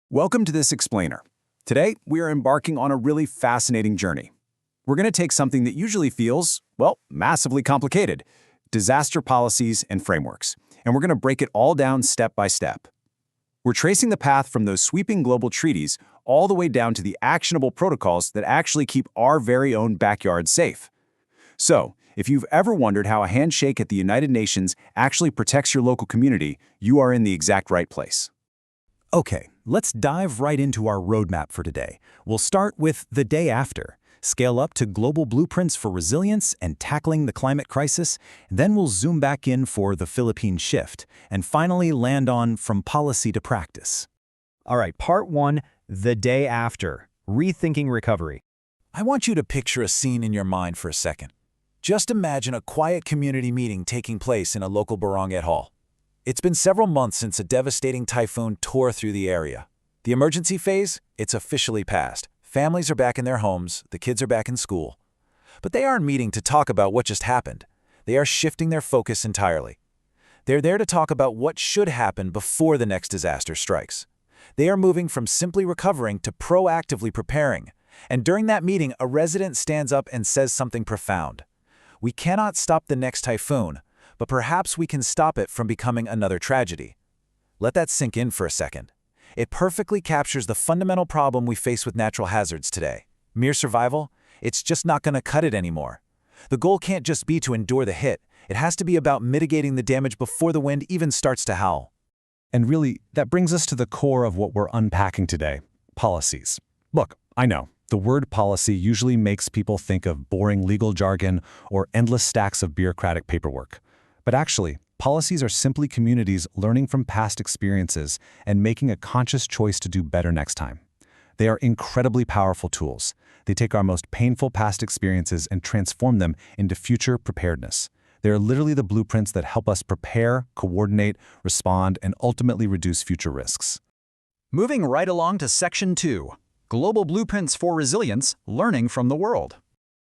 Welcome to this explainer. Today, we are embarking on a really fascinating journey. We're going to take something that usually feels, well, massively complicated, disaster policies and frameworks, and we're going to break it all down step by step. We're tracing the path from those sweeping global treaties all the way down to the actionable protocols that actually keep our very own backyard safe. So, if you've ever wondered how a handshake at the United Nations actually protects your local community, you are in the exact right place. Okay, let's dive right into our roadmap for today. We'll start with the day after, scale up to global blueprints for resilience and tackling the climate crisis, then we'll zoom back in for the Philippine shift, and finally land on from policy to practice. All right, part one, the day after, rethinking recovery. I want you to picture a scene in your mind for a second. Just imagine a quiet community meeting taking place in a local barangay hall. It's been several months since a devastating typhoon tore through the area. The emergency phase, it's officially passed. Families are back in their homes, the kids are back in school. But they aren't meeting to talk about what just happened. They are shifting their focus entirely. They're there to talk about what should happen before the next disaster strikes. They are moving from simply recovering to proactively preparing. And during that meeting, a resident stands up and says something profound. We cannot stop the next typhoon, but perhaps we can stop it from becoming another tragedy. Let that sink in for a second. It perfectly captures the fundamental problem we face with natural hazards today. Mere survival? It's just not going to cut it anymore. The goal can't just be to endure the hit. It has to be about mitigating the damage before the wind even starts to howl. And really, that brings us to the core of what we're unpacking today, policies. Look, I know, the word policy usually makes people think of boring legal jargon or endless stacks of bureaucratic paperwork. But actually, policies are simply communities learning from past experiences and making a conscious choice to do better next time. They are incredibly powerful tools. They take our most painful past experiences and transform them into future preparedness. They are literally the blueprints that help us prepare, coordinate, respond, and ultimately reduce future risks. Moving right along to Section 2, Global Blueprints for Resilience, Learning from the World.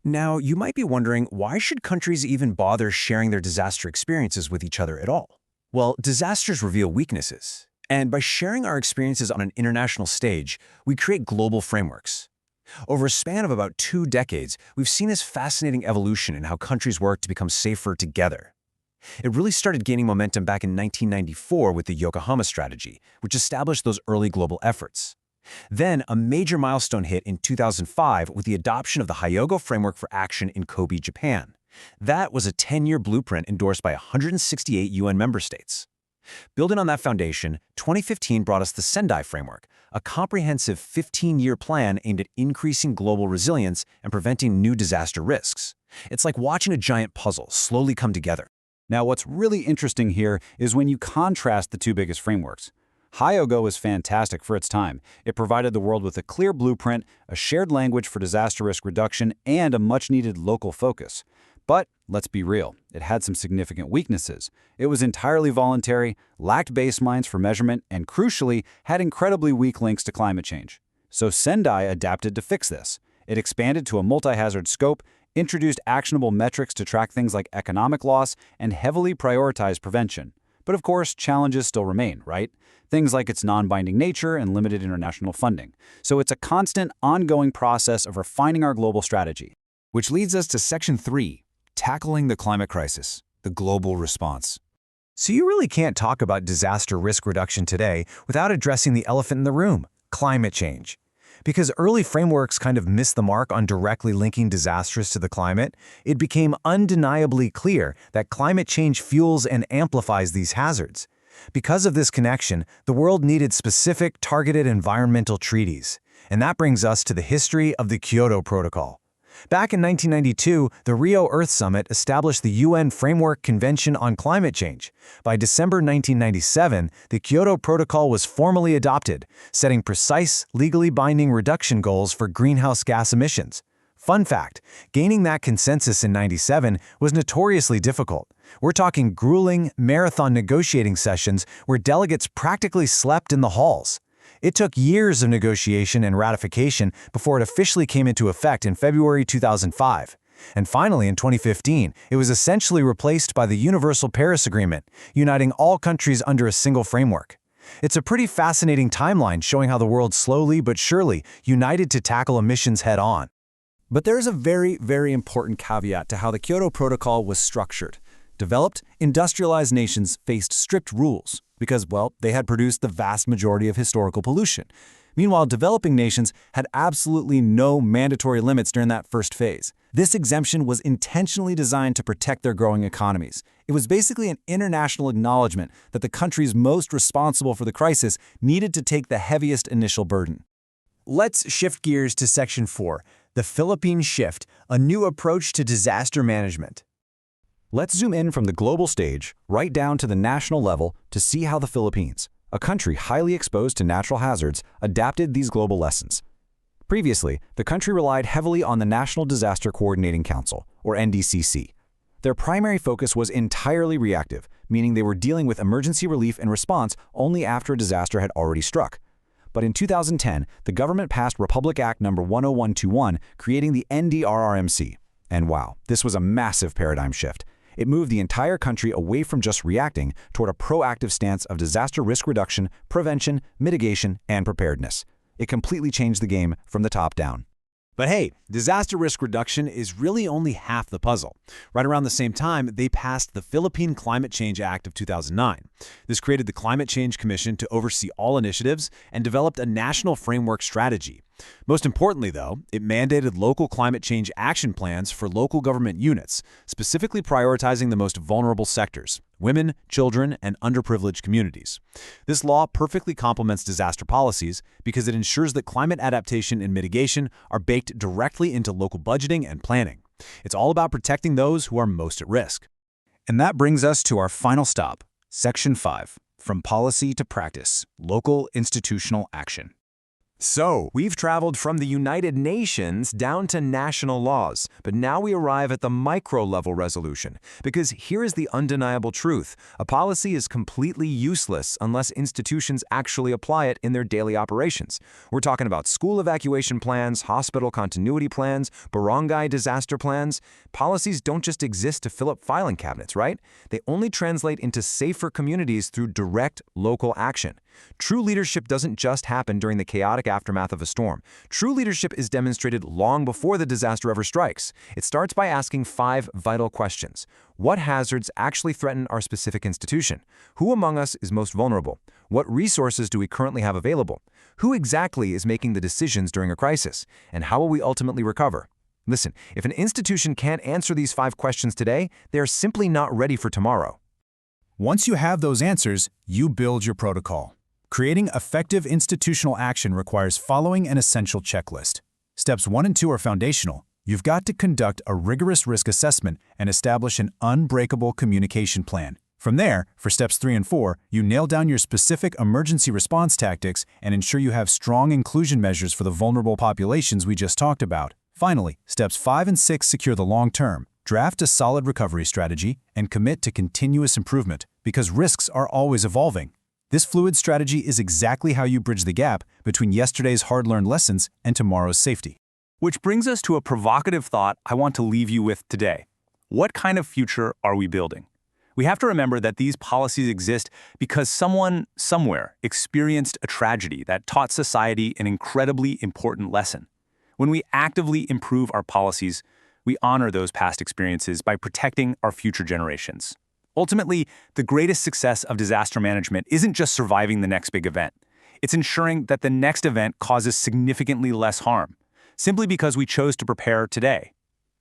Now, you might be wondering, why should countries even bother sharing their disaster experiences with each other at all? Well, disasters reveal weaknesses, and by sharing our experiences on an international stage, we create global frameworks. Over a span of about 2 decades, we've seen this fascinating evolution in how countries work to become safer together. It really started gaining momentum back in 1994 with the Yokohama Strategy, which established those early global efforts. Then, a major milestone hit in 2005 with the adoption of the Hyogo Framework for Action in Kobe, Japan. That was a 10-year blueprint endorsed by 168 UN member states. Building on that foundation, 2015 brought us the Sendai Framework, a comprehensive 15-year plan aimed at increasing global resilience and preventing new disaster risks. It's like watching a giant puzzle slowly come together. Now, what's really interesting here is when you contrast the two biggest frameworks. Hyogo was fantastic for its time. It provided the world with a clear blueprint, a shared language for disaster risk reduction, and a much-needed local focus. But let's be real, it had some significant weaknesses. It was entirely voluntary, lacked baselines for measurement, and crucially, had incredibly weak links to climate change. So Sendai adapted to fix this. It expanded to a multi-hazard scope, introduced actionable metrics to track things like economic loss, and heavily prioritized prevention. But of course, challenges still remain, right? Things like its non-binding nature and limited international funding. So it's a constant, ongoing process of refining our global strategy. Which leads us to Section 3, Tackling the Climate Crisis, the Global Response. So you really can't talk about disaster risk reduction today without addressing the elephant in the room, climate change. Because early frameworks kind of missed the mark on directly linking disasters to the climate, it became undeniably clear that climate change fuels and amplifies these hazards. Because of this connection, the world needed specific, targeted environmental treaties. And that brings us to the history of the Kyoto Protocol. Back in 1992, the Rio Earth Summit established the UN Framework Convention on Climate Change. By December 1997, the Kyoto Protocol was formally adopted, setting precise, legally binding reduction goals for greenhouse gas emissions. Fun fact, gaining that consensus in '97 was notoriously difficult. We're talking grueling, marathon negotiating sessions where delegates practically slept in the halls. It took years of negotiation and ratification before it officially came into effect in February 2005. And finally, in 2015, it was essentially replaced by the Universal Paris Agreement, uniting all countries under a single framework. It's a pretty fascinating timeline showing how the world slowly but surely united to tackle emissions head-on. But there is a very, very important caveat to how the Kyoto Protocol was structured. Developed, industrialized nations faced strict rules because, well, they had produced the vast majority of historical pollution. Meanwhile, developing nations had absolutely no mandatory limits during that first phase. This exemption was intentionally designed to protect their growing economies. It was basically an international acknowledgement that the countries most responsible for the crisis needed to take the heaviest initial burden. Let's shift gears to Section 4, the Philippine Shift, a new approach to disaster management. Let's zoom in from the global stage right down to the national level to see how the Philippines, a country highly exposed to natural hazards, adapted these global lessons. Previously, the country relied heavily on the National Disaster Coordinating Council, or NDCC. Their primary focus was entirely reactive, meaning they were dealing with emergency relief and response only after a disaster had already struck. But in 2010, the government passed Republic Act No. 10121, creating the NDRRMC. And wow, this was a massive paradigm shift. It moved the entire country away from just reacting toward a proactive stance of disaster risk reduction, prevention, mitigation, and preparedness. It completely changed the game from the top down. But hey, disaster risk reduction is really only half the puzzle. Right around the same time, they passed the Philippine Climate Change Act of 2009. This created the Climate Change Commission to oversee all initiatives and developed a national framework strategy. Most importantly, though, it mandated local climate change action plans for local government units, specifically prioritizing the most vulnerable sectors: women, children, and underprivileged communities. This law perfectly complements disaster policies because it ensures that climate adaptation and mitigation are baked directly into local budgeting and planning. It's all about protecting those who are most at risk. And that brings us to our final stop, Section 5, From Policy to Practice, Local Institutional Action. So, we've traveled from the United Nations down to national laws, but now we arrive at the micro-level resolution. Because here is the undeniable truth: a policy is completely useless unless institutions actually apply it in their daily operations. We're talking about school evacuation plans, hospital continuity plans, barangay disaster plans. Policies don't just exist to fill up filing cabinets, right? They only translate into safer communities through direct local action. True leadership doesn't just happen during the chaotic aftermath of a storm. True leadership is demonstrated long before the disaster ever strikes. It starts by asking 5 vital questions. What hazards actually threaten our specific institution? Who among us is most vulnerable? What resources do we currently have available? Who exactly is making the decisions during a crisis? And how will we ultimately recover? Listen, if an institution can't answer these 5 questions today, they are simply not ready for tomorrow. Once you have those answers, you build your protocol. Creating effective institutional action requires following an essential checklist. Steps 1 and 2 are foundational. You've got to conduct a rigorous risk assessment and establish an unbreakable communication plan. From there, for steps 3 and 4, you nail down your specific emergency response tactics and ensure you have strong inclusion measures for the vulnerable populations we just talked about. Finally, steps 5 and 6 secure the long term. Draft a solid recovery strategy and commit to continuous improvement, because risks are always evolving. This fluid strategy is exactly how you bridge the gap between yesterday's hard-learned lessons and tomorrow's safety. Which brings us to a provocative thought I want to leave you with today. What kind of future are we building? We have to remember that these policies exist because someone, somewhere, experienced a tragedy that taught society an incredibly important lesson. When we actively improve our policies, we honor those past experiences by protecting our future generations. Ultimately, the greatest success of disaster management isn't just surviving the next big event. It's ensuring that the next event causes significantly less harm, simply because we chose to prepare today.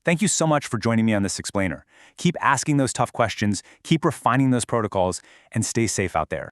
Thank you so much for joining me on this explainer. Keep asking those tough questions, keep refining those protocols, and stay safe out there.